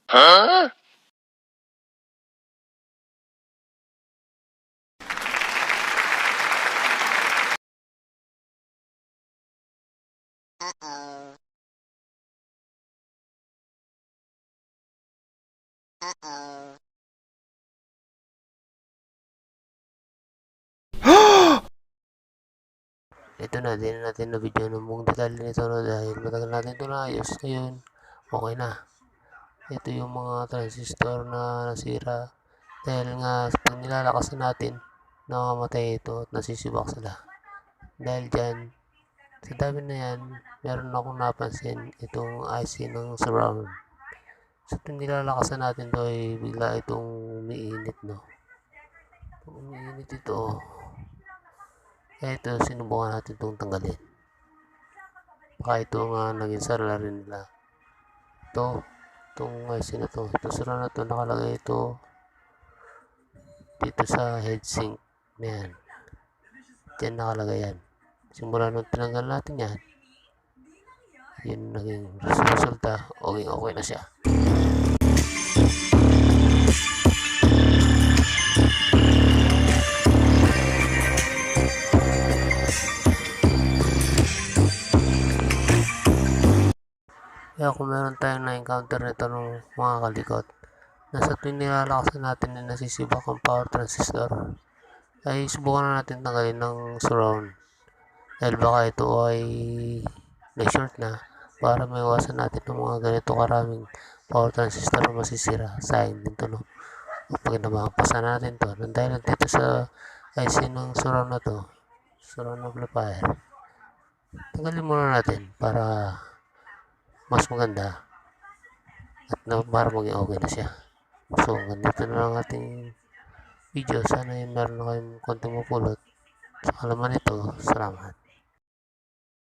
Huh? Uh-oh. Uh-oh. Ito na, din natin na video ng buong detalye nito no, dahil matagal natin ito naayos. Ngayon, okay na. Ito yung mga transistor na nasira dahil nga pag nilalakasan natin, namamatay ito at nasisibak sila. Dahil dyan, sa dami na yan, meron akong napansin itong IC ng surround. So, pag nilalakasan natin to ay bigla itong umiinit, no? Pag umiinit ito, ito, sinubukan natin itong tanggalin. Baka ito nga naging sarili rin nila. Itong IC na to. Ito sira na to. Nakalagay ito dito sa heatsink na yan. Diyan nakalagay yan. Simula nung tinanggal natin yan, yun naging resulta. Okay na siya. Kaya kung meron tayong na-encounter nito ng mga kalikot, nasa tuwing nilalakasan natin na nasisibak ang power transistor, ay subukan na natin tanggalin ng surround. Dahil baka ito ay na-short na para maiwasan natin ng mga ganito karaming power transistor na masisira. Sayang din to, no? Pag nabakapasan natin to, nang dahil dito sa IC ng surround na to, surround amplifier, tanggalin muna natin para mas maganda at para maging okay na siya. So, ganito na lang ating video. Sana yung meron na kayong konting mapulot sa kalaman nito. Salamat.